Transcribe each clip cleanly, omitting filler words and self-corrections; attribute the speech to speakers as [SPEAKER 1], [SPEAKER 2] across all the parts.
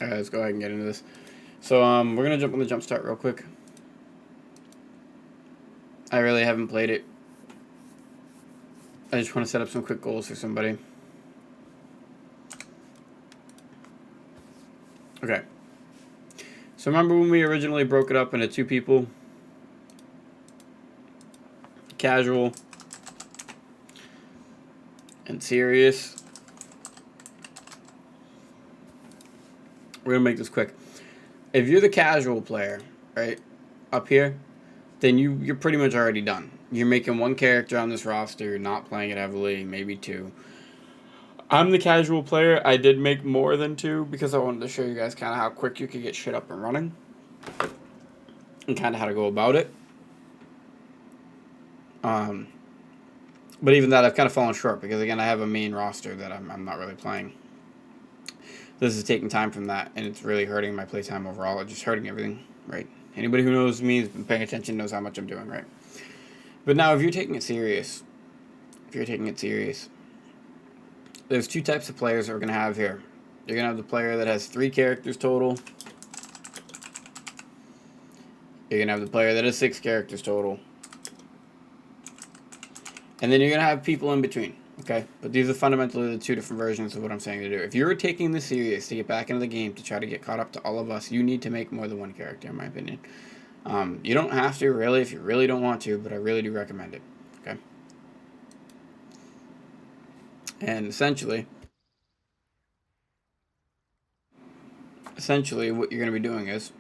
[SPEAKER 1] Alright, let's go ahead and get into this. So, we're gonna jump on the Jumpstart real quick. I really haven't played it. I just want to set up some quick goals for somebody. Okay. So remember when we originally broke it up into two people? Casual and serious. We're going to make this quick. If you're the casual player, right, up here, then you're pretty much already done. You're making one character on this roster. You're not playing it heavily, maybe two. I'm the casual player. I did make more than two because I wanted to show you guys kind of how quick you could get shit up and running. And kind of how to go about it. But even that, I've kind of fallen short because, again, I have a main roster that I'm not really playing. This is taking time from that, and it's really hurting my playtime overall. It's just hurting everything, right? Anybody who knows me, has been paying attention, knows how much I'm doing, right? But now, if you're taking it serious, there's two types of players that we're going to have here. You're going to have the player that has 3 characters total. You're going to have the player that has 6 characters total. And then you're going to have people in between, okay? But these are fundamentally the two different versions of what I'm saying to do. If you're taking this serious to get back into the game, to try to get caught up to all of us, you need to make more than one character, in my opinion. You don't have to, really, if you really don't want to, but I really do recommend it, okay? And essentially, what you're going to be doing is,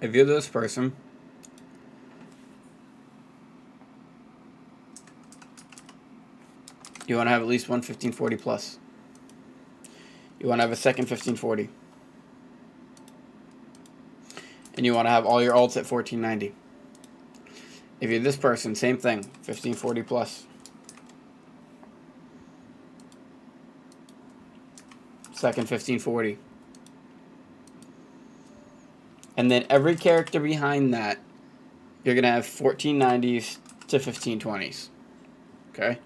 [SPEAKER 1] if you're this person, you want to have at least one 1540 plus. You want to have a second 1540. And you want to have all your alts at 1490. If you're this person, same thing, 1540 plus. Second 1540. And then every character behind that, you're going to have 1490s to 1520s. Okay?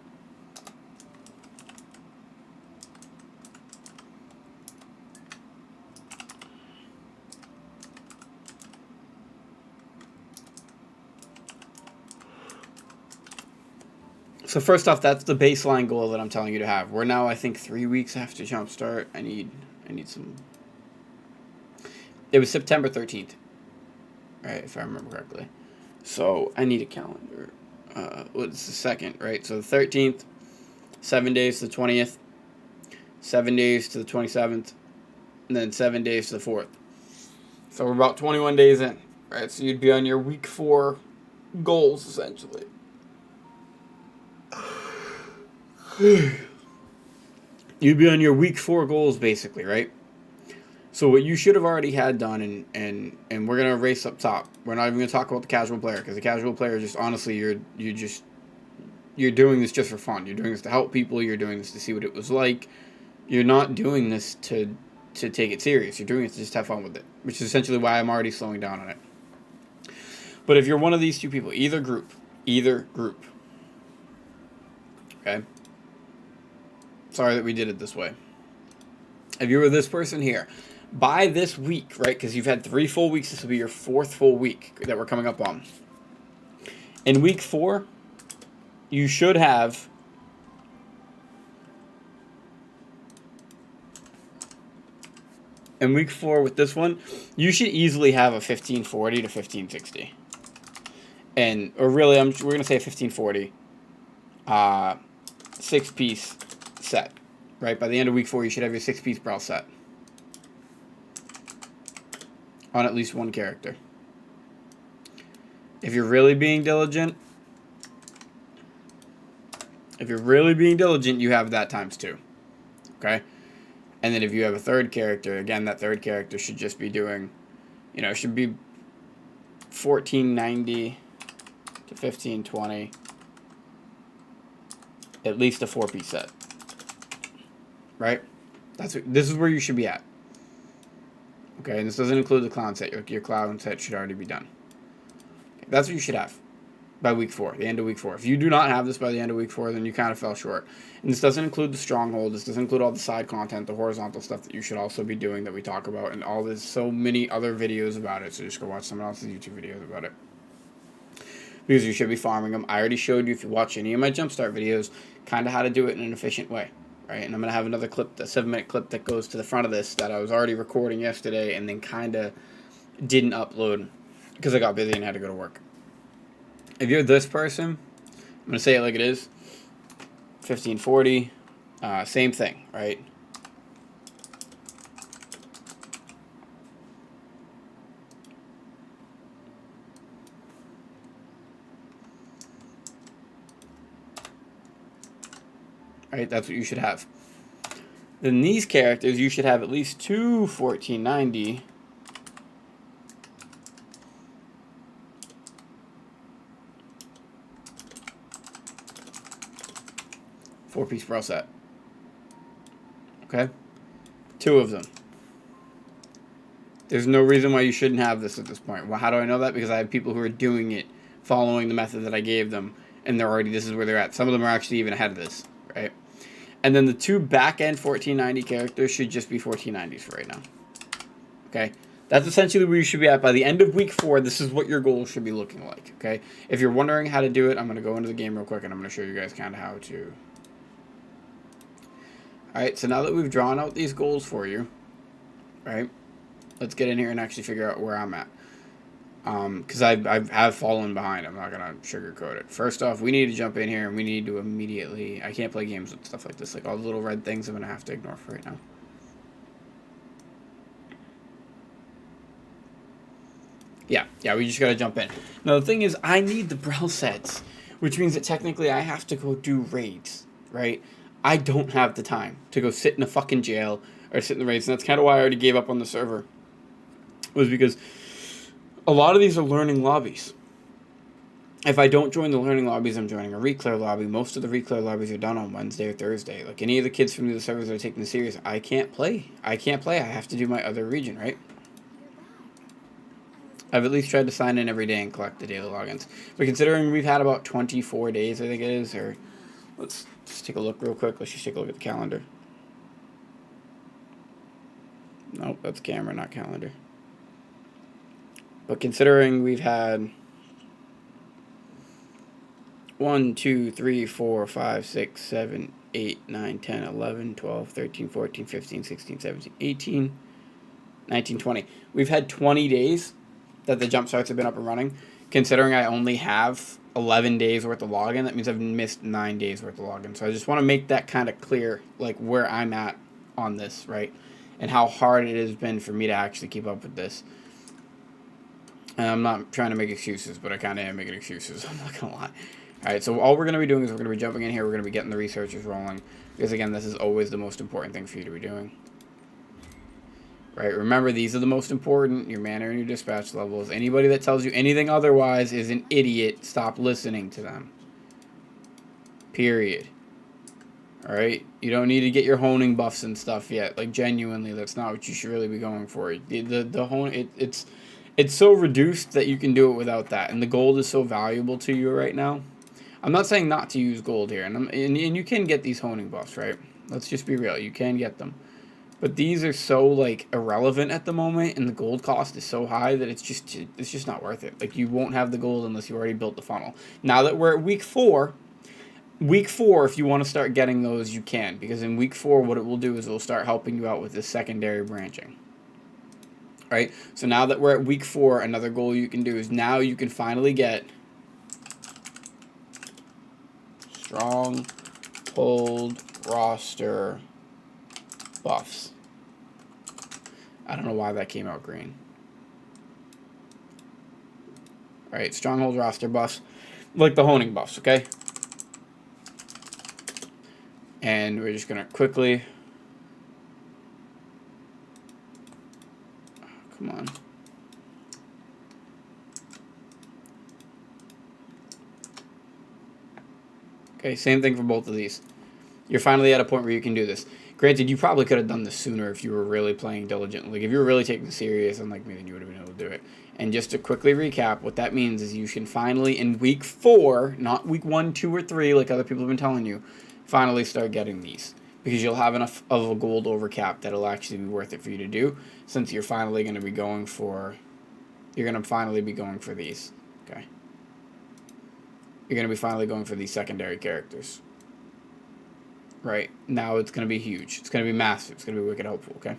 [SPEAKER 1] So first off, that's the baseline goal that I'm telling you to have. We're now, I think, 3 weeks after Jumpstart. I need some... It was September 13th. Right, if I remember correctly. So, I need a calendar. It's the 2nd, right? So, the 13th, 7 days to the 20th, 7 days to the 27th, and then 7 days to the 4th. So, we're about 21 days in, right? So, you'd be on your week 4 goals, essentially. You'd be on your week 4 goals, basically, right? So what you should have already had done, and we're gonna race up top. We're not even gonna talk about the casual player, because the casual player, just honestly, you're doing this just for fun. You're doing this to help people. You're doing this to see what it was like. You're not doing this to take it serious. You're doing it to just have fun with it, which is essentially why I'm already slowing down on it. But if you're one of these two people, either group, okay? Sorry that we did it this way. If you were this person here, by this week, right, because you've had 3 full weeks, this will be your 4th full week that we're coming up on. In week 4, you should have in week 4 with this one, you should easily have a 1540 to 1560. And, or really, we're going to say a 1540 6-piece set. Right, by the end of week 4, you should have your 6-piece brawl set on at least one character. If you're really being diligent, you have that times 2. Okay? And then if you have a third character, again, that third character should just be doing, should be 1490 to 1520, at least a 4-piece set. Right? This is where you should be at. Okay, and this doesn't include the clown set. Your clown set should already be done. Okay, that's what you should have. by week 4, the end of week 4. If you do not have this by the end of week 4, then you kind of fell short. And this doesn't include the stronghold. This doesn't include all the side content, the horizontal stuff that you should also be doing that we talk about, and all there's so many other videos about it. So just go watch someone else's YouTube videos about it. Because you should be farming them. I already showed you, if you watch any of my Jumpstart videos, kind of how to do it in an efficient way. Right? And I'm going to have another clip, a 7-minute clip that goes to the front of this that I was already recording yesterday and then kind of didn't upload because I got busy and had to go to work. If you're this person, I'm going to say it like it is. 1540, same thing, right? Right, that's what you should have. Then these characters, you should have at least 2 1490. Four-piece brawl set. Okay? 2 of them. There's no reason why you shouldn't have this at this point. Well, how do I know that? Because I have people who are doing it, following the method that I gave them, and they're already, this is where they're at. Some of them are actually even ahead of this, right? And then the 2 back-end 1490 characters should just be 1490s for right now. Okay? That's essentially where you should be at. By the end of week 4, this is what your goals should be looking like, okay? If you're wondering how to do it, I'm going to go into the game real quick, and I'm going to show you guys kind of how to... Alright, so now that we've drawn out these goals for you, right, let's get in here and actually figure out where I'm at. Because I've fallen behind. I'm not going to sugarcoat it. First off, we need to jump in here and we need to immediately... I can't play games with stuff like this. Like all the little red things I'm going to have to ignore for right now. Yeah, we just got to jump in. Now, the thing is, I need the Brawl sets, which means that technically I have to go do raids, right? I don't have the time to go sit in a fucking jail or sit in the raids, and that's kind of why I already gave up on the server. Was because a lot of these are learning lobbies. If I don't join the learning lobbies, I'm joining a reclear lobby. Most of the reclear lobbies are done on Wednesday or Thursday. Like any of the kids from the other servers that are taking this serious, I can't play. I have to do my other region, right? I've at least tried to sign in every day and collect the daily logins. But considering we've had about 24 days, I think it is, or let's just take a look real quick. Let's just take a look at the calendar. Nope, that's camera, not calendar. But considering we've had 1, 2, 3, 4, 5, 6, 7, 8, 9, 10, 11, 12, 13, 14, 15, 16, 17, 18, 19, 20. We've had 20 days that the Jumpstarts have been up and running. Considering I only have 11 days worth of login, that means I've missed 9 days worth of login. So I just want to make that kind of clear, like where I'm at on this, right? And how hard it has been for me to actually keep up with this. And I'm not trying to make excuses, but I kind of am making excuses. I'm not going to lie. Alright, so all we're going to be doing is we're going to be jumping in here. We're going to be getting the researchers rolling. Because, again, this is always the most important thing for you to be doing. Right, remember, these are the most important. Your mana and your dispatch levels. Anybody that tells you anything otherwise is an idiot. Stop listening to them. Period. Alright? You don't need to get your honing buffs and stuff yet. Like, genuinely, that's not what you should really be going for. It's so reduced that you can do it without that. And the gold is so valuable to you right now. I'm not saying not to use gold here. And you can get these honing buffs, right? Let's just be real. You can get them. But these are so, like, irrelevant at the moment, and the gold cost is so high that it's just not worth it. Like, you won't have the gold unless you already built the funnel. Now that we're at week 4, if you want to start getting those, you can. Because in week 4, what it will do is it will start helping you out with this secondary branching. Right? So now that we're at week 4, another goal you can do is now you can finally get stronghold roster buffs. I don't know why that came out green. Alright, stronghold roster buffs. Like the honing buffs, okay? And we're just going to quickly... Oh, come on. Okay, same thing for both of these. You're finally at a point where you can do this. Granted, you probably could have done this sooner if you were really playing diligently. Like, if you were really taking this serious, unlike me, then you would have been able to do it. And just to quickly recap, what that means is you can finally, in week 4, not week 1, 2, or 3, like other people have been telling you, finally start getting these. Because you'll have enough of a gold overcap that'll actually be worth it for you to do, since you're finally going to be going for... You're going to finally be going for these. Okay. You're going to be finally going for these secondary characters. Right, now it's going to be huge. It's going to be massive. It's going to be wicked hopeful, okay?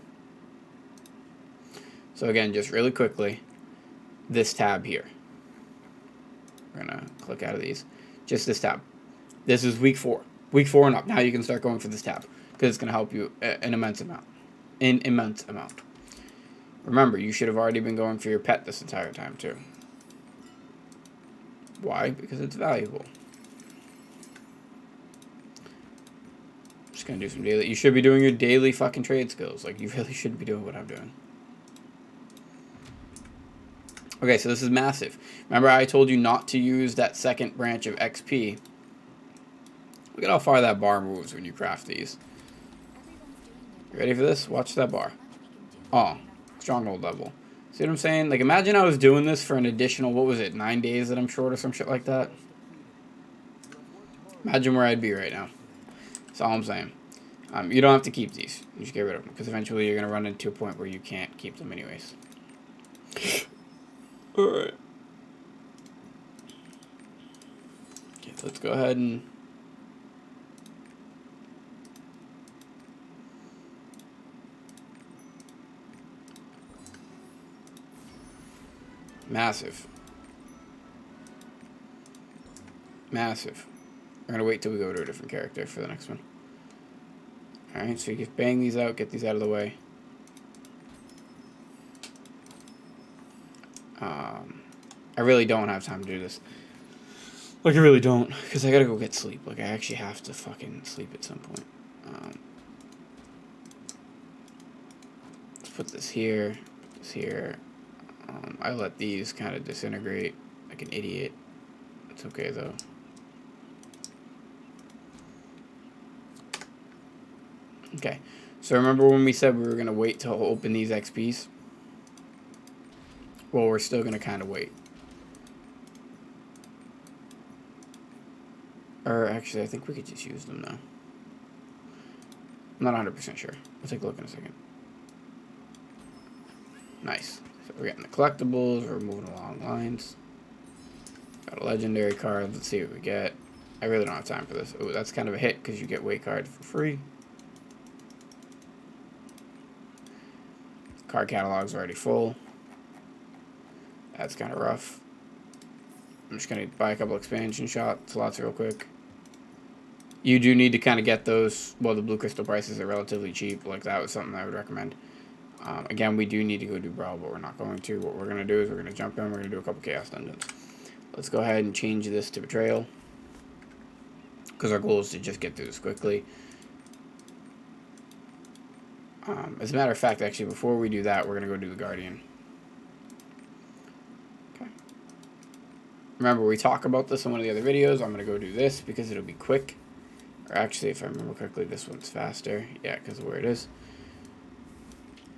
[SPEAKER 1] So again, just really quickly, this tab here. We're going to click out of these. Just this tab. This is week 4. Week 4 and up. Now you can start going for this tab, because it's going to help you an immense amount. An immense amount. Remember, you should have already been going for your pet this entire time, too. Why? Because it's valuable. Just gonna do some daily. You should be doing your daily fucking trade skills. Like, you really shouldn't be doing what I'm doing. Okay, so this is massive. Remember I told you not to use that second branch of XP. Look at how far that bar moves when you craft these. You ready for this? Watch that bar. Oh, stronghold level. See what I'm saying? Like, imagine I was doing this for an additional, what was it, 9 days that I'm short or some shit like that? Imagine where I'd be right now. That's all I'm saying. You don't have to keep these. You just get rid of them, because eventually you're going to run into a point where you can't keep them anyways. Alright. Okay, let's go ahead and... Massive. Massive. We're going to wait till we go to a different character for the next one. Alright, so you can bang these out, get these out of the way. I really don't have time to do this. Like, I really don't, because I gotta go get sleep. Like, I actually have to fucking sleep at some point. Let's put this here, put this here. I let these kind of disintegrate like an idiot. It's okay, though. Okay, so remember when we said we were going to wait to open these XPs? Well, we're still going to kind of wait. Or actually, I think we could just use them now. I'm not 100% sure. We'll take a look in a second. Nice. So we're getting the collectibles. We're moving along lines. Got a legendary card. Let's see what we get. I really don't have time for this. Oh, that's kind of a hit because you get weight card for free. Card catalog's already full. That's kind of rough. I'm just going to buy a couple expansion slots real quick. You do need to kind of get those. Well, the blue crystal prices are relatively cheap. Like, that was something I would recommend. Again, we do need to go do Brawl, but we're not going to. What we're going to do is we're going to jump in. We're going to do a couple Chaos Dungeons. Let's go ahead and change this to Betrayal, because our goal is to just get through this quickly. As a matter of fact, actually, before we do that, we're going to go do the Guardian. Okay. Remember, we talk about this in one of the other videos. I'm going to go do this because it'll be quick. Or actually, if I remember correctly, this one's faster. Yeah, because of where it is.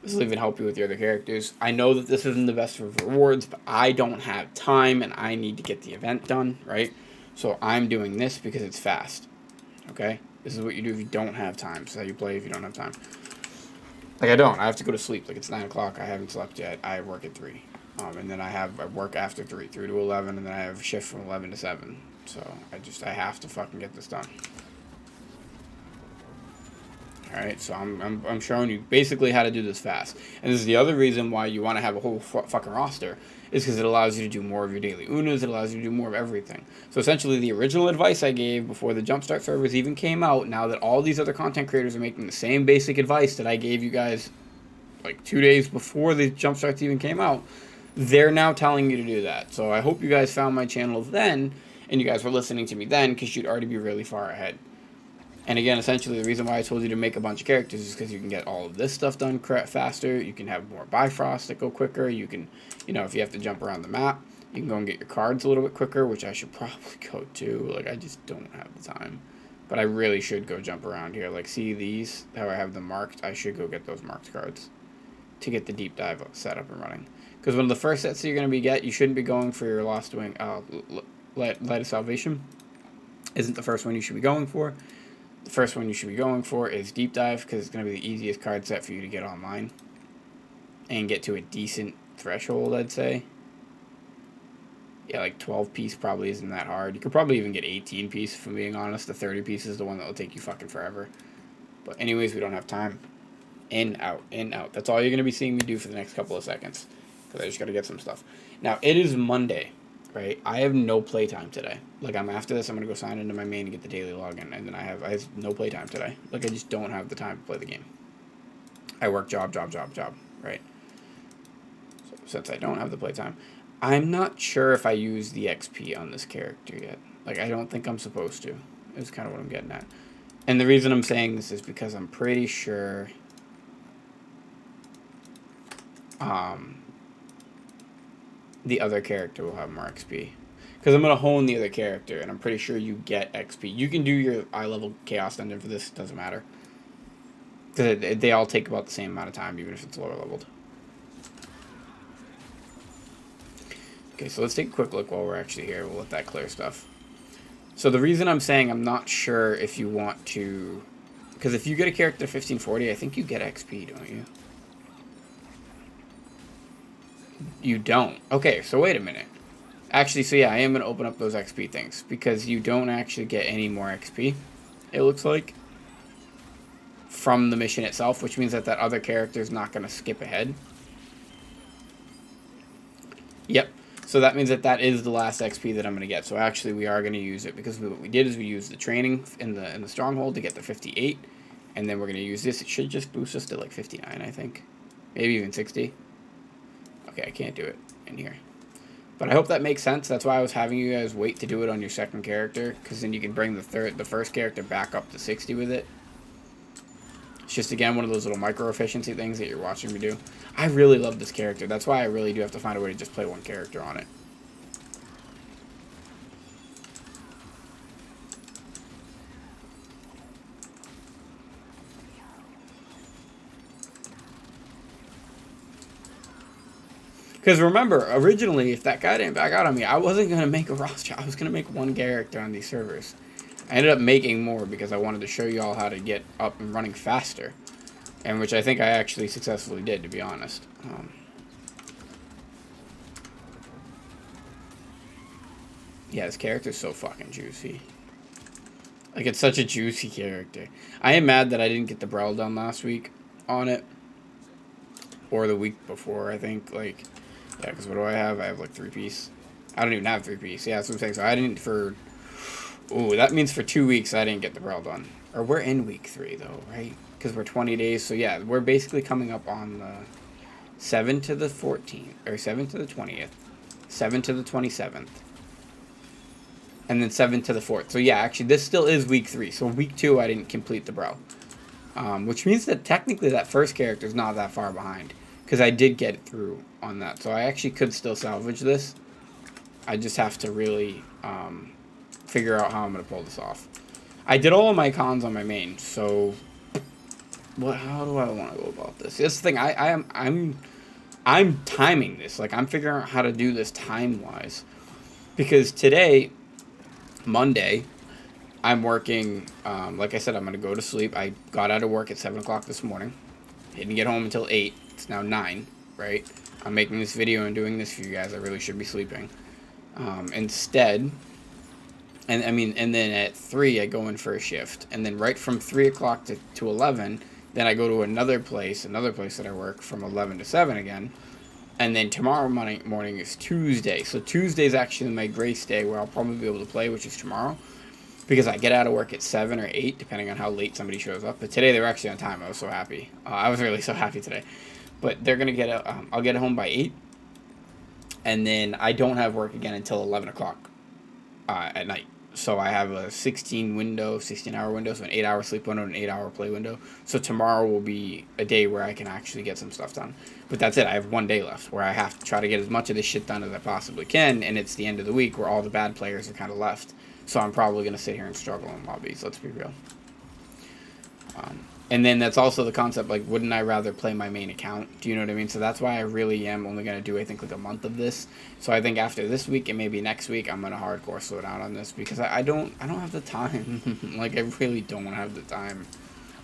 [SPEAKER 1] This will even help you with your other characters. I know that this isn't the best for rewards, but I don't have time, and I need to get the event done, right? So I'm doing this because it's fast. Okay? This is what you do if you don't have time. This is how you play if you don't have time. Like, I don't. I have to go to sleep. Like, it's 9 o'clock. I haven't slept yet. I work at 3. And then I work after 3 to 11, and then I have a shift from 11 to 7. So I have to fucking get this done. Alright, so I'm showing you basically how to do this fast. And this is the other reason why you want to have a whole fucking roster, is because it allows you to do more of your daily unas, it allows you to do more of everything. So essentially, the original advice I gave before the Jumpstart servers even came out, now that all these other content creators are making the same basic advice that I gave you guys like 2 days before the Jumpstarts even came out, they're now telling you to do that. So I hope you guys found my channel then, and you guys were listening to me then, because you'd already be really far ahead. And again, essentially, the reason why I told you to make a bunch of characters is because you can get all of this stuff done faster. You can have more Bifrost that go quicker. You can, you know, if you have to jump around the map, you can go and get your cards a little bit quicker, which I should probably go to. Like, I just don't have the time But I really should go jump around here. Like, see these? How I have them marked? I should go get those marked cards to get the deep dive set up and running. Because one of the first sets that you're going to you shouldn't be going for your Lost Wing, Light of Salvation. Isn't the first one you should be going for. The first one you should be going for is Deep Dive, because it's going to be the easiest card set for you to get online. And get to a decent threshold, I'd say. Yeah, like 12 piece probably isn't that hard. You could probably even get 18 piece, if I'm being honest. The 30 piece is the one that will take you fucking forever. But anyways, we don't have time. In, out, in, out. That's all you're going to be seeing me do for the next couple of seconds. Because I just got to get some stuff. Now, it is Monday, right? I have no playtime today. Like, after this, I'm going to go sign into my main and get the daily login. And then I have no playtime today. Like, I just don't have the time to play the game. I work job, right? So, since I don't have the playtime, I'm not sure if I use the XP on this character yet. Like, I don't think I'm supposed to. Is kind of what I'm getting at. And the reason I'm saying this is because I'm pretty sure the other character will have more XP. Because I'm going to hone the other character, and I'm pretty sure you get XP. You can do your eye level Chaos Dungeon for this, doesn't matter. Because they all take about the same amount of time, even if it's lower leveled. Okay, so let's take a quick look while we're actually here. We'll let that clear stuff. So the reason I'm saying I'm not sure if you want to... Because if you get a character 1540, I think you get XP, don't you? You don't. Okay, so wait a minute. Actually, so yeah, I am going to open up those XP things. Because you don't actually get any more XP, it looks like, from the mission itself, which means that other character is not going to skip ahead. Yep. So that means that is the last XP that I'm going to get. So actually, we are going to use it, because what we did is we used the training in the stronghold to get the 58, and then we're going to use this. It should just boost us to like 59, I think, maybe even 60. Okay, I can't do it in here, but I hope that makes sense. That's why I was having you guys wait to do it on your second character, because then you can bring the first character back up to 60 with it. It's just, again, one of those little micro-efficiency things that you're watching me do. I really love this character. That's why I really do have to find a way to just play one character on it. Because remember, originally, if that guy didn't back out on me, I wasn't going to make a roster. I was going to make one character on these servers. I ended up making more because I wanted to show you all how to get up and running faster. And which I think I actually successfully did, to be honest. Yeah, this character's so fucking juicy. Like, it's such a juicy character. I am mad that I didn't get the Brawl done last week on it. Or the week before, I think. Like, yeah, because what do I have? I have, like, 3-piece. I don't even have 3-piece. Yeah, that's what I'm saying. So I didn't for... Ooh, that means for 2 weeks I didn't get the Brawl done. Or we're in week 3, though, right? Because we're 20 days. So, yeah, we're basically coming up on the 7 to the 14th. Or 7 to the 20th. 7 to the 27th. And then 7 to the 4th. So, yeah, actually, this still is week 3. So, week 2, I didn't complete the Brawl. Which means that technically that first character is not that far behind. Because I did get it through on that. So, I actually could still salvage this. I just have to really figure out how I'm going to pull this off. I did all of my cons on my main. So, how do I want to go about this? That's the thing. I'm timing this. Like, I'm figuring out how to do this time-wise. Because today, Monday, I'm working, like I said, I'm going to go to sleep. I got out of work at 7 o'clock this morning. Didn't get home until 8. It's now 9, right? I'm making this video and doing this for you guys. I really should be sleeping. Instead, and then at 3, I go in for a shift. And then right from 3 o'clock to 11, then I go to another place that I work from 11 to 7 again. And then tomorrow morning is Tuesday. So Tuesday is actually my grace day where I'll probably be able to play, which is tomorrow. Because I get out of work at 7 or 8, depending on how late somebody shows up. But today they were actually on time. I was so happy. I was really so happy today. But they're going to get I'll get home by 8. And then I don't have work again until 11 o'clock at night. So I have a 16-hour window, so an 8-hour sleep window and an 8-hour play window. So tomorrow will be a day where I can actually get some stuff done. But that's it. I have 1 day left where I have to try to get as much of this shit done as I possibly can. And it's the end of the week where all the bad players are kind of left. So I'm probably going to sit here and struggle in lobbies, let's be real. And then that's also the concept, like, wouldn't I rather play my main account? Do you know what I mean? So that's why I really am only going to do, I think, like a month of this. So I think after this week and maybe next week, I'm going to hardcore slow down on this because I don't have the time. Like, I really don't have the time.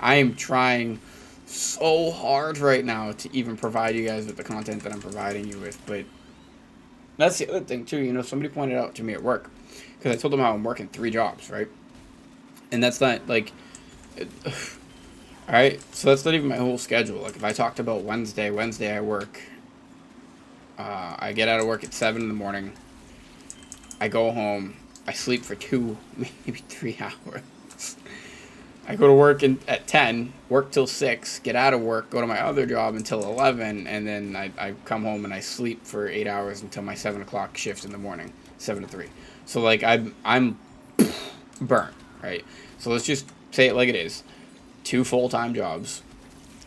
[SPEAKER 1] I am trying so hard right now to even provide you guys with the content that I'm providing you with. But that's the other thing, too. You know, somebody pointed out to me at work because I told them how I'm working 3 jobs, right? And that's not, like... Alright, so that's not even my whole schedule. Like, if I talked about Wednesday I work. I get out of work at 7 in the morning. I go home. I sleep for 2, maybe 3 hours. I go to work at 10, work till 6, get out of work, go to my other job until 11, and then I come home and I sleep for 8 hours until my 7 o'clock shift in the morning, 7 to 3. So, like, I'm burnt, right? So let's just say it like it is. 2 full-time jobs,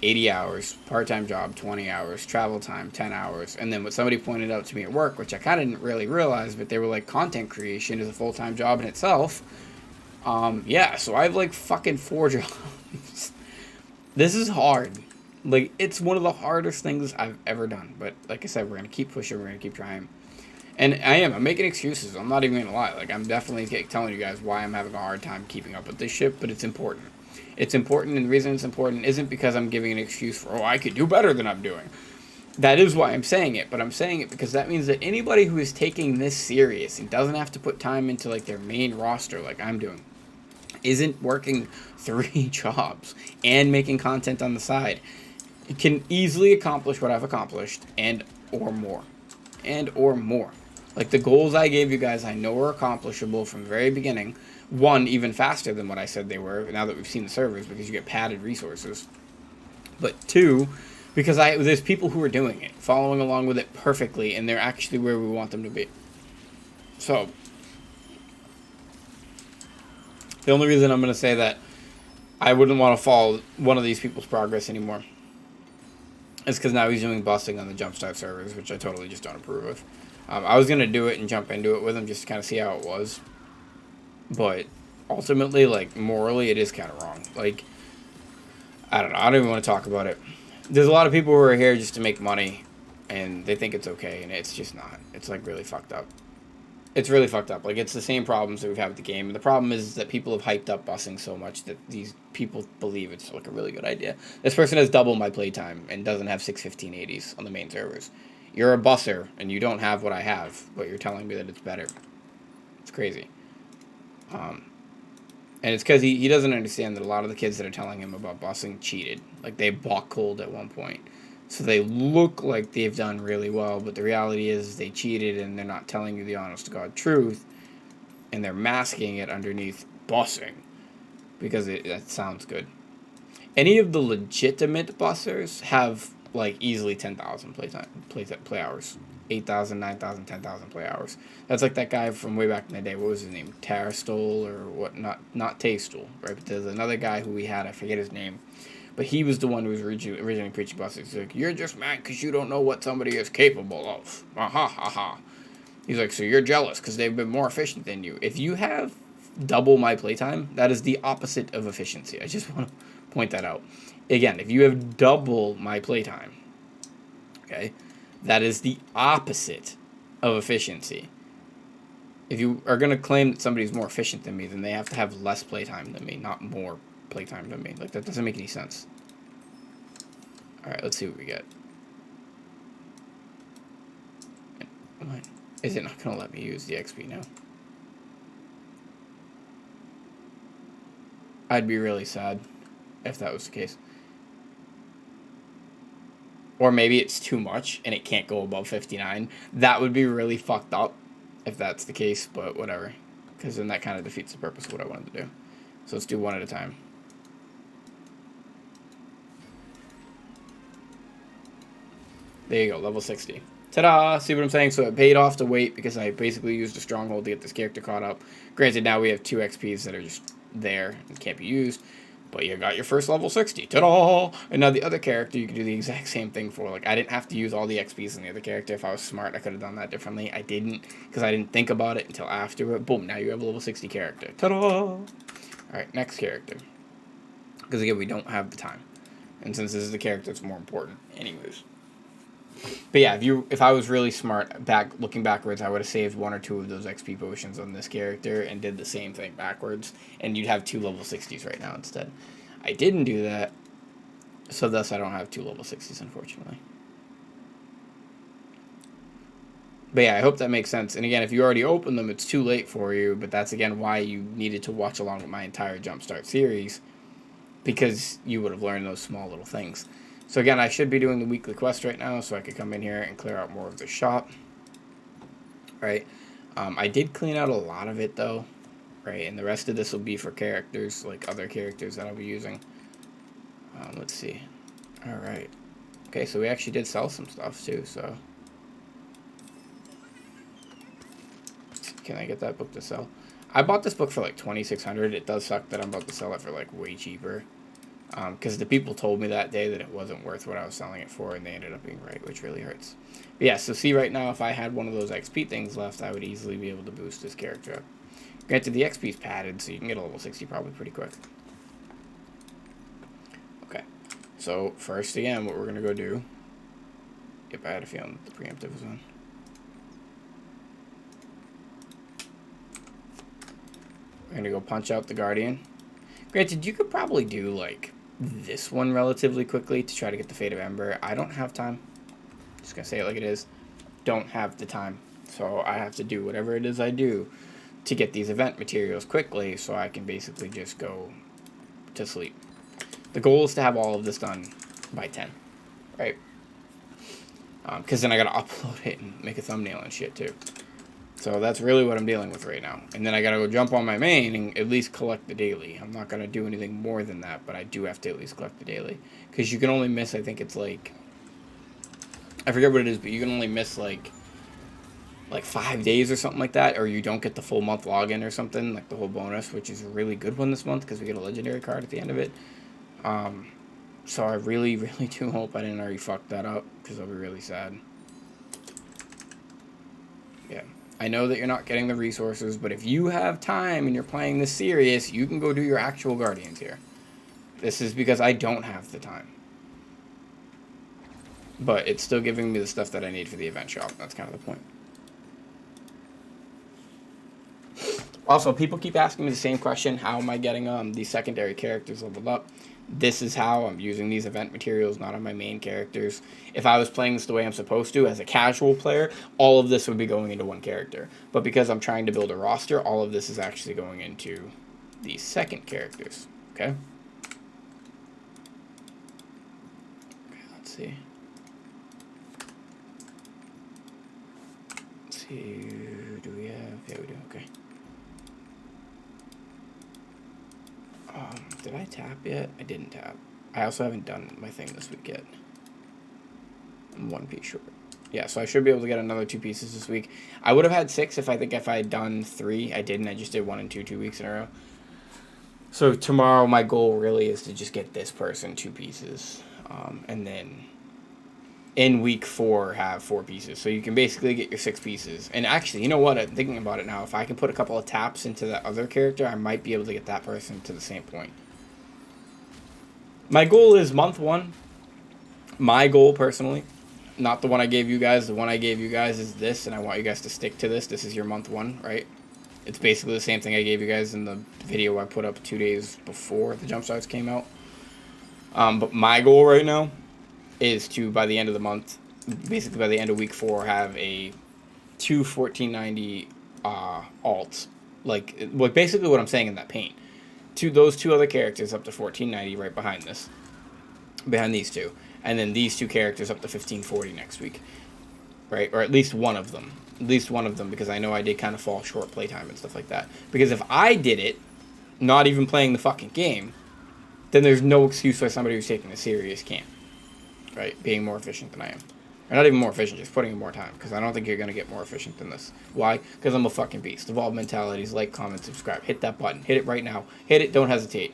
[SPEAKER 1] 80 hours, part-time job, 20 hours, travel time, 10 hours. And then what somebody pointed out to me at work, which I kind of didn't really realize, but they were like, content creation is a full-time job in itself. Yeah, so I have like fucking 4 jobs. This is hard. Like, it's one of the hardest things I've ever done. But like I said, we're going to keep pushing, we're going to keep trying. And I'm making excuses. I'm not even going to lie. Like, I'm definitely telling you guys why I'm having a hard time keeping up with this shit, but it's important. It's important, and the reason it's important isn't because I'm giving an excuse for, oh, I could do better than I'm doing. That is why I'm saying it, but I'm saying it because that means that anybody who is taking this serious and doesn't have to put time into, like, their main roster like I'm doing, isn't working 3 jobs and making content on the side, it can easily accomplish what I've accomplished and or more. Like, the goals I gave you guys, I know are accomplishable from the very beginning. 1, even faster than what I said they were, now that we've seen the servers, because you get padded resources. But 2, because there's people who are doing it, following along with it perfectly, and they're actually where we want them to be. So, the only reason I'm going to say that I wouldn't want to follow one of these people's progress anymore is because now he's doing busting on the Jumpstart servers, which I totally just don't approve of. I was going to do it and jump into it with him just to kind of see how it was. But ultimately, like, morally, it is kind of wrong. Like, I don't know. I don't even want to talk about it. There's a lot of people who are here just to make money, and they think it's okay, and it's just not. It's, like, really fucked up. It's really fucked up. Like, it's the same problems that we've had with the game. And the problem is that people have hyped up busing so much that these people believe it's, like, a really good idea. This person has double my playtime and doesn't have 61580s on the main servers. You're a busser, and you don't have what I have, but you're telling me that it's better. It's crazy. And it's because he doesn't understand that a lot of the kids that are telling him about busing cheated. Like, they bought cold at one point. So they look like they've done really well, but the reality is they cheated and they're not telling you the honest-to-God truth, and they're masking it underneath bussing because that sounds good. Any of the legitimate bussers have, like, easily 10,000 play hours. 8,000, 9,000, 10,000 play hours. That's like that guy from way back in the day. What was his name? Tarastol or what? Not Tastol, right? But there's another guy who we had. I forget his name. But he was the one who was originally preaching busting. He's like, you're just mad because you don't know what somebody is capable of. Ha. He's like, so you're jealous because they've been more efficient than you. If you have double my playtime, that is the opposite of efficiency. I just want to point that out. Again, if you have double my playtime, okay, that is the opposite of efficiency. If you are going to claim that somebody's more efficient than me, then they have to have less playtime than me, not more playtime than me. Like, that doesn't make any sense. Alright, let's see what we get. What? Is it not going to let me use the XP now? I'd be really sad if that was the case. Or maybe it's too much and it can't go above 59. That would be really fucked up if that's the case, but whatever. Because then that kind of defeats the purpose of what I wanted to do. So let's do one at a time. There you go, level 60. Ta-da! See what I'm saying? So it paid off to wait because I basically used a stronghold to get this character caught up. Granted, now we have 2 XPs that are just there and can't be used. But you got your first level 60. Ta-da! And now the other character you can do the exact same thing for. Like, I didn't have to use all the XPs in the other character. If I was smart, I could have done that differently. I didn't, because I didn't think about it until after. Boom, now you have a level 60 character. Ta-da! Alright, next character. Because again, we don't have the time. And since this is the character, it's more important. Anyways. But yeah, if I was really smart, looking backwards, I would have saved 1 or 2 of those XP potions on this character and did the same thing backwards, and you'd have 2 level 60s right now instead. I didn't do that, so thus I don't have 2 level 60s, unfortunately. But yeah, I hope that makes sense. And again, if you already opened them, it's too late for you, but that's again why you needed to watch along with my entire Jumpstart series, because you would have learned those small little things. So again, I should be doing the weekly quest right now, so I could come in here and clear out more of the shop. Right? I did clean out a lot of it, though. Right? And the rest of this will be for characters, like other characters that I'll be using. Let's see. Alright. Okay, so we actually did sell some stuff, too, so... Can I get that book to sell? I bought this book for like $2,600. It does suck that I'm about to sell it for like way cheaper. Because the people told me that day that it wasn't worth what I was selling it for, and they ended up being right, which really hurts. But yeah, so see right now, if I had one of those XP things left, I would easily be able to boost this character up. Granted, the XP is padded, so you can get a level 60 probably pretty quick. Okay, so first again, what we're going to go do... Yep, I had a feeling that the preemptive was on. We're going to go punch out the Guardian. Granted, you could probably do, like, this one relatively quickly to try to get the Fate of Ember. I don't have time. Just going to say it like it is. Don't have the time. So I have to do whatever it is I do to get these event materials quickly so I can basically just go to sleep. The goal is to have all of this done by 10. Right? Because then I got to upload it and make a thumbnail and shit, too. So that's really what I'm dealing with right now. And then I gotta go jump on my main and at least collect the daily. I'm not gonna do anything more than that, but I do have to at least collect the daily. Because you can only miss, I think it's like... I forget what it is, but you can only miss like 5 days or something like that. Or you don't get the full month login or something, like the whole bonus, which is a really good one this month because we get a legendary card at the end of it. So I really, really do hope I didn't already fuck that up, because I'll be really sad. Yeah. I know that you're not getting the resources, but if you have time and you're playing this serious, you can go do your actual Guardians here. This is because I don't have the time. But it's still giving me the stuff that I need for the event shop. That's kind of the point. Also, people keep asking me the same question. How am I getting these secondary characters leveled up? This is how I'm using these event materials, not on my main characters. If I was playing this the way I'm supposed to, as a casual player, all of this would be going into one character. But because I'm trying to build a roster, all of this is actually going into the second characters. Okay? Okay, let's see. Let's see. Do we have... Yeah, we do. Okay. Did I tap yet? I didn't tap. I also haven't done my thing this week yet. I'm 1 piece short. Yeah, so I should be able to get another 2 pieces this week. I would have had 6 if I had done 3. I didn't. I just did 1 and 2 weeks in a row. So tomorrow my goal really is to just get this person 2 pieces. And then in week 4 have 4 pieces. So you can basically get your 6 pieces. And actually, you know what? I'm thinking about it now. If I can put a couple of taps into that other character, I might be able to get that person to the same point. My goal is month 1. My goal, personally, not the one I gave you guys. The one I gave you guys is this, and I want you guys to stick to this. This is your month 1, right? It's basically the same thing I gave you guys in the video I put up 2 days before the Jumpstarts came out. But my goal right now is to, by the end of the month, basically by the end of week 4, have a 2 1490 alts. Like basically what I'm saying in that paint. Those 2 other characters up to 1490 right behind this. Behind these 2. And then these 2 characters up to 1540 next week. Right? Or at least one of them. At least one of them, because I know I did kind of fall short playtime and stuff like that. Because if I did it, not even playing the fucking game, then there's no excuse why somebody who's taking this serious can't. Right? Being more efficient than I am. Or not even more efficient, just putting in more time. Because I don't think you're going to get more efficient than this. Why? Because I'm a fucking beast. Evolved Mentalities, like, comment, subscribe. Hit that button. Hit it right now. Hit it, don't hesitate.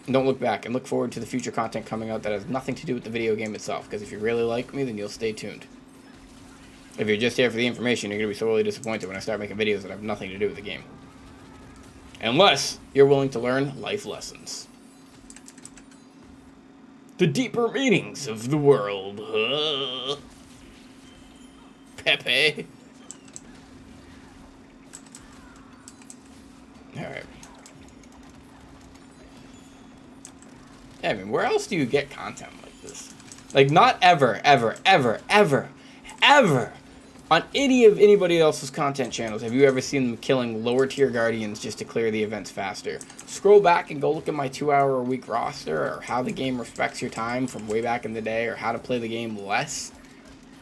[SPEAKER 1] And don't look back, and look forward to the future content coming out that has nothing to do with the video game itself, because if you really like me, then you'll stay tuned. If you're just here for the information, you're going to be sorely disappointed when I start making videos that have nothing to do with the game. Unless you're willing to learn life lessons. The deeper meanings of the world. Pepe. Alright. Yeah, I mean, where else do you get content like this? Like, not ever, ever, ever, ever, ever on anybody else's content channels have you ever seen them killing lower tier guardians just to clear the events faster. Scroll back and go look at my 2-hour-a-week roster, or how the game respects your time from way back in the day, or how to play the game less.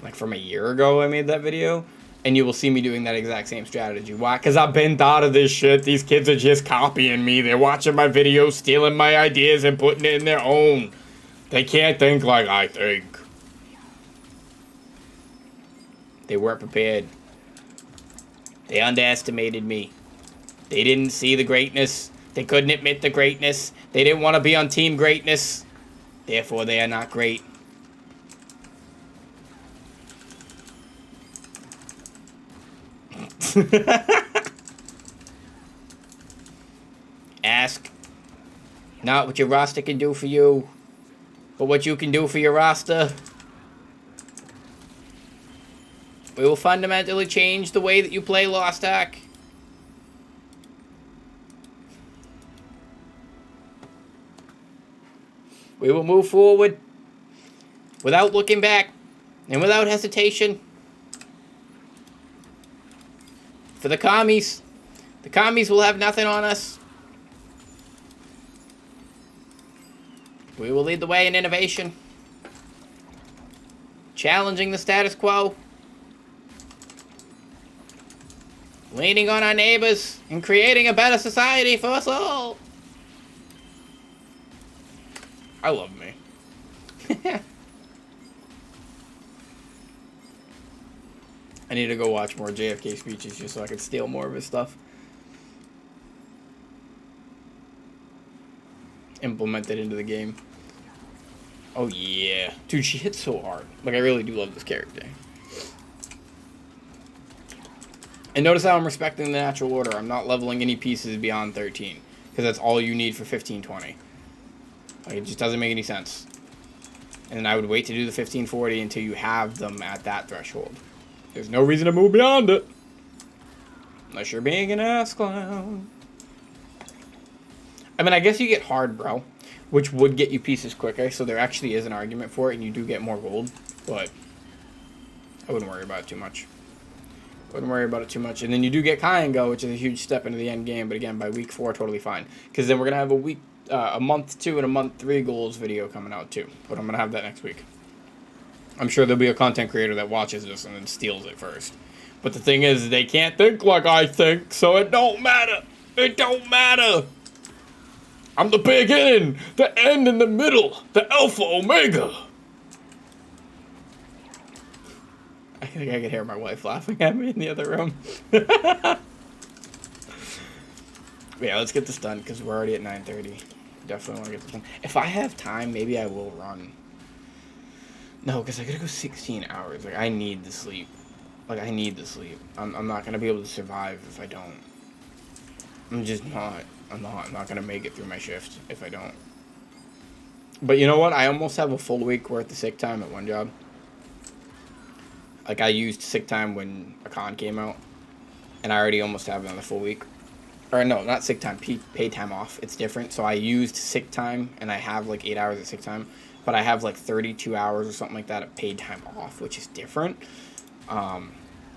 [SPEAKER 1] Like from a year ago I made that video. And you will see me doing that exact same strategy. Why? Because I've been thought of this shit. These kids are just copying me. They're watching my videos, stealing my ideas, and putting it in their own. They can't think like I think. They weren't prepared. They underestimated me. They didn't see the greatness. They couldn't admit the greatness. They didn't want to be on team greatness. Therefore, they are not great. Ask not what your roster can do for you, but what you can do for your roster. We will fundamentally change the way that you play Lost Ark. We will move forward without looking back and without hesitation. For the commies will have nothing on us. We will lead the way in innovation, challenging the status quo, leaning on our neighbors, and creating a better society for us all. I love me. I need to go watch more JFK speeches just so I can steal more of his stuff. Implement it into the game. Oh yeah. Dude, she hits so hard. Like, I really do love this character. And notice how I'm respecting the natural order. I'm not leveling any pieces beyond 13. Because that's all you need for 1520. Like, it just doesn't make any sense. And I would wait to do the 1540 until you have them at that threshold. There's no reason to move beyond it. Unless you're being an ass clown. I mean, I guess you get hard, bro. Which would get you pieces quicker. So there actually is an argument for it. And you do get more gold. But I wouldn't worry about it too much. Wouldn't worry about it too much. And then you do get kayangel, which is a huge step into the end game. But again, by week 4, totally fine. Because then we're going to have a month 2 and a month 3 goals video coming out too. But I'm going to have that next week. I'm sure there'll be a content creator that watches this and then steals it first. But the thing is, they can't think like I think, so it don't matter. It don't matter. I'm the beginning, the end, and the middle, the alpha omega. I think I could hear my wife laughing at me in the other room. Yeah, let's get this done, because we're already at 9:30. Definitely want to get this done. If I have time, maybe I will run. No, because I gotta go 16 hours. Like, I need the sleep. Like, I need the sleep. I'm not gonna be able to survive if I don't. I'm just not. I'm not gonna make it through my shift if I don't. But you know what? I almost have a full week worth of sick time at one job. Like, I used sick time when Akkan came out. And I already almost have another full week. Or no, not sick time, paid time off. It's different. So I used sick time, and I have like 8 hours of sick time. But I have like 32 hours or something like that of paid time off, which is different.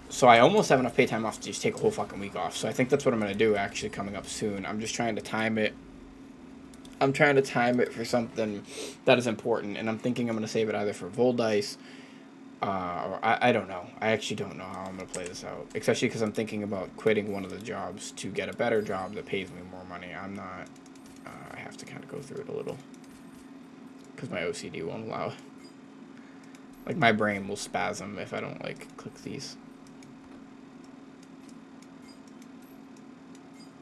[SPEAKER 1] So I almost have enough paid time off to just take a whole fucking week off. So I think that's what I'm going to do actually coming up soon. I'm just trying to time it. I'm trying to time it for something that is important. And I'm thinking I'm going to save it either for Voldice. Or I don't know. I actually don't know how I'm going to play this out. Especially because I'm thinking about quitting one of the jobs to get a better job that pays me more money. I'm not... I have to kind of go through it a little. Because my OCD won't allow it. Like, my brain will spasm if I don't, like, click these.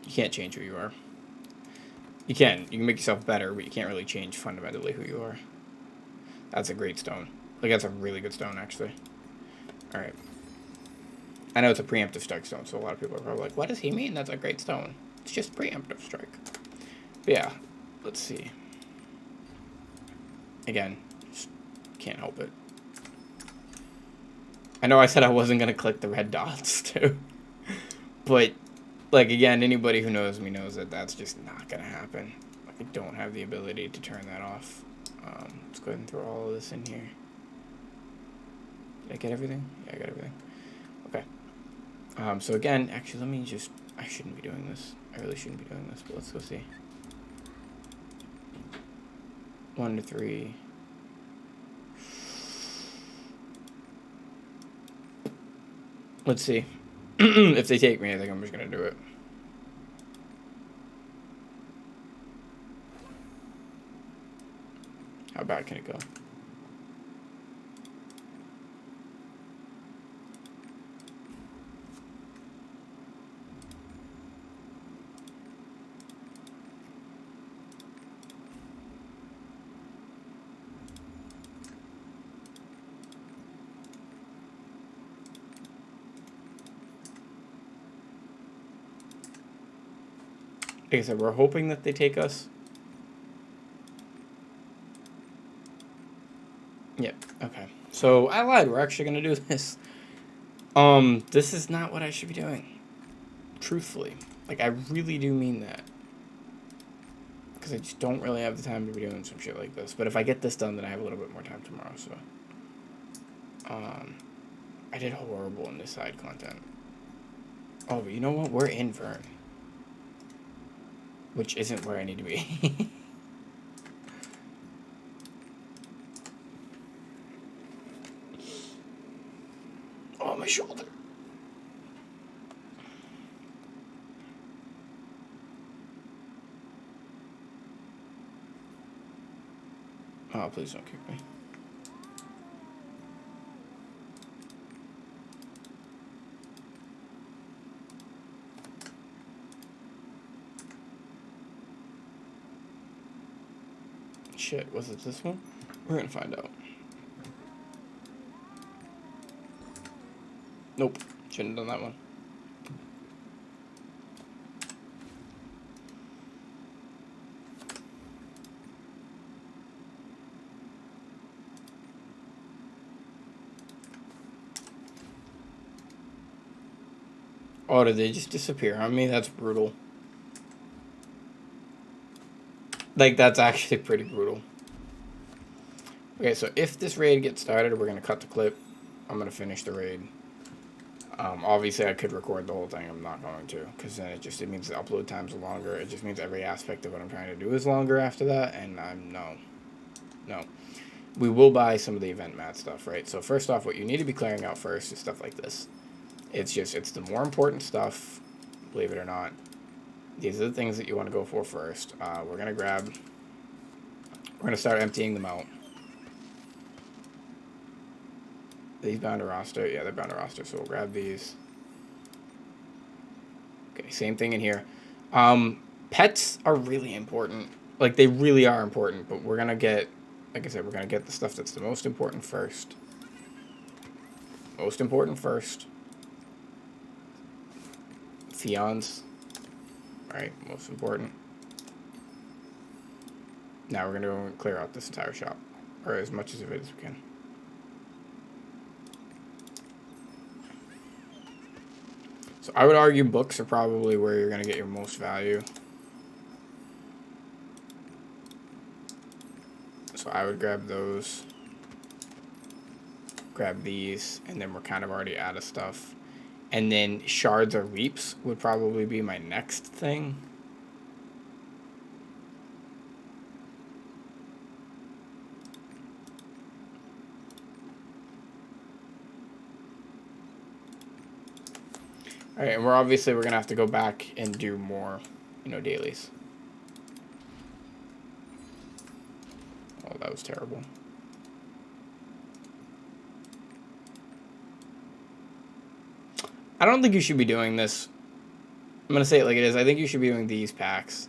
[SPEAKER 1] You can't change who you are. You can make yourself better, but you can't really change fundamentally who you are. That's a great stone. Like, that's a really good stone, actually. All right. I know it's a preemptive strike stone, so a lot of people are probably like, what does he mean? That's a great stone. It's just preemptive strike. But yeah, let's see. Again, just can't help it. I know I said I wasn't going to click the red dots, too. But, like, again, anybody who knows me knows that that's just not going to happen. Like, I don't have the ability to turn that off. Let's go ahead and throw all of this in here. Did I get everything? Yeah, I got everything. Okay. So again, actually, let me just... I shouldn't be doing this. I really shouldn't be doing this, but let's go see. 1 to 3. Let's see. If they take me, I think I'm just going to do it. How bad can it go? Like I said, we're hoping that they take us. Yep, okay. So, I lied. We're actually going to do this. This is not what I should be doing. Truthfully. Like, I really do mean that. Because I just don't really have the time to be doing some shit like this. But if I get this done, then I have a little bit more time tomorrow, so. I did horrible in this side content. Oh, but you know what? We're in Vern. Which isn't where I need to be. Oh, my shoulder. Oh, please don't kick me. Shit, was it this one? We're gonna find out. Nope, shouldn't have done that one. Oh, did they just disappear on me? That's brutal. Like, that's actually pretty brutal. Okay, so if this raid gets started, we're going to cut the clip. I'm going to finish the raid. Obviously, I could record the whole thing. I'm not going to, because then it means the upload times are longer. It just means every aspect of what I'm trying to do is longer after that, and no. We will buy some of the event mat stuff, right? So first off, what you need to be clearing out first is stuff like this. It's the more important stuff, believe it or not. These are the things that you want to go for first. We're going to start emptying them out. These bound to roster? Yeah, they're bound to roster, so we'll grab these. Okay, same thing in here. Pets are really important. Like, they really are important, but we're going to get, like I said, we're going to get the stuff that's the most important first. Most important first. Fions. Right, most important. Now we're going to clear out this entire shop. Or as much of it as we can. So I would argue books are probably where you're going to get your most value. So I would grab those. Grab these. And then we're kind of already out of stuff. And then shards or leaps would probably be my next thing. Alright, and we're going to have to go back and do more, dailies. Oh, that was terrible. I don't think you should be doing this. I'm going to say it like it is. I think you should be doing these packs.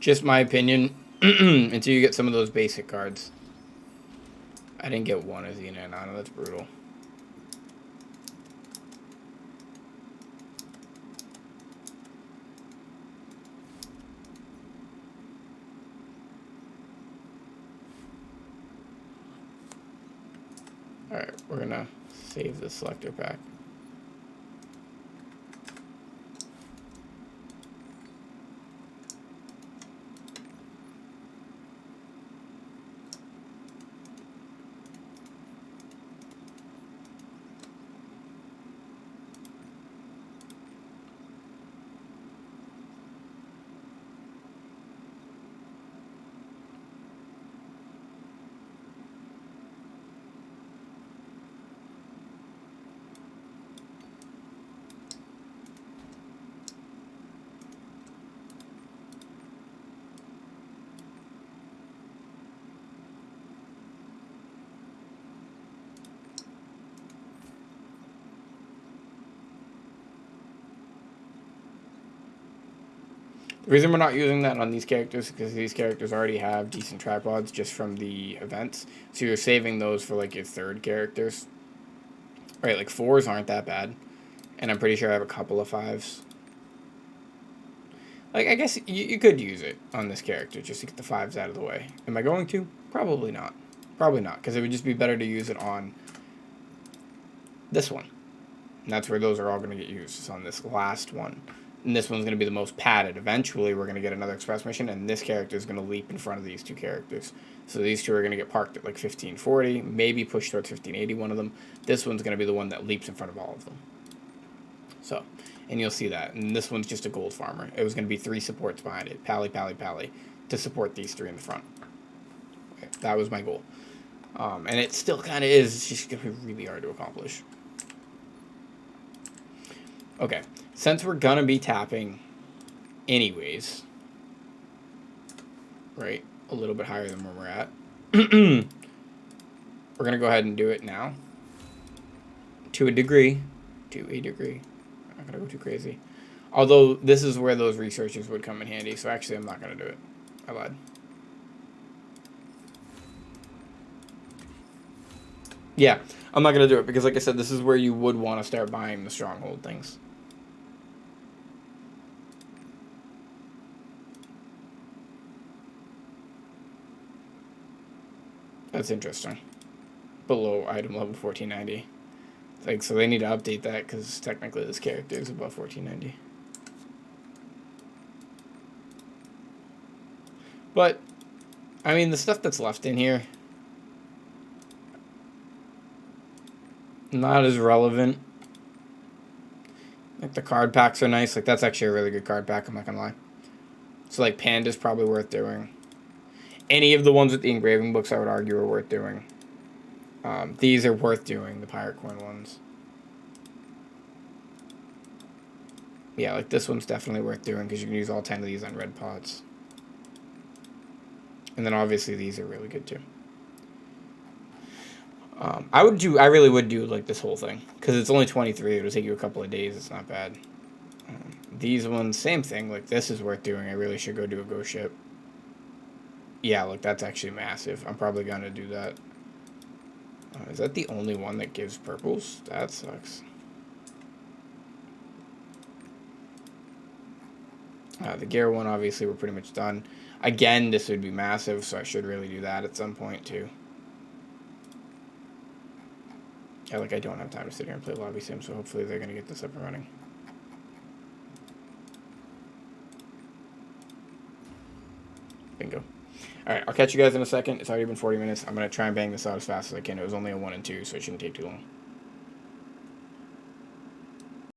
[SPEAKER 1] Just my opinion. Until you get some of those basic cards. I didn't get one Azina and Nana. That's brutal. Alright, we're gonna save the selector pack. The reason we're not using that on these characters is because these characters already have decent tripods just from the events. So you're saving those for like your third characters. Right, like 4s aren't that bad. And I'm pretty sure I have a couple of 5s. Like, I guess you could use it on this character just to get the 5s out of the way. Am I going to? Probably not. Probably not, because it would just be better to use it on this one. And that's where those are all going to get used, is on this last one. And this one's going to be the most padded. Eventually, we're going to get another express mission, and this character is going to leap in front of these two characters. So these two are going to get parked at like 1540, maybe push towards 1580, one of them. This one's going to be the one that leaps in front of all of them. So, and you'll see that. And this one's just a gold farmer. It was going to be 3 supports behind it. Pally, pally, pally. To support these 3 in the front. Okay, that was my goal. And it still kind of is. It's just going to be really hard to accomplish. Okay. Since we're going to be tapping anyways, right, a little bit higher than where we're at, we're going to go ahead and do it now. To a degree. I'm not going to go too crazy. Although, this is where those researches would come in handy, so actually I'm not going to do it. I lied. Yeah, I'm not going to do it, because like I said, this is where you would want to start buying the stronghold things. That's interesting. Below item level 1490. Like, so they need to update that, because technically this character is above 1490. But, I mean, the stuff that's left in here, not as relevant. Like, the card packs are nice. Like, that's actually a really good card pack, I'm not gonna lie. So, like, Panda's probably worth doing. Any of the ones with the engraving books, I would argue, are worth doing. These are worth doing, the Pirate Coin ones. Yeah, like, this one's definitely worth doing, because you can use all 10 of these on red pots. And then, obviously, these are really good, too. I really would do, like, this whole thing. Because it's only 23. It'll take you a couple of days. It's not bad. These ones, same thing. Like, this is worth doing. I really should go do a ghost ship. Yeah, look, that's actually massive. I'm probably going to do that. Is that the only one that gives purples? That sucks. The gear one, obviously, we're pretty much done. Again, this would be massive, so I should really do that at some point, too. Yeah, like, I don't have time to sit here and play Lobby Sim, so hopefully they're going to get this up and running. Bingo. Alright, I'll catch you guys in a second. It's already been 40 minutes. I'm going to try and bang this out as fast as I can. It was only a 1 and 2, so it shouldn't take too long.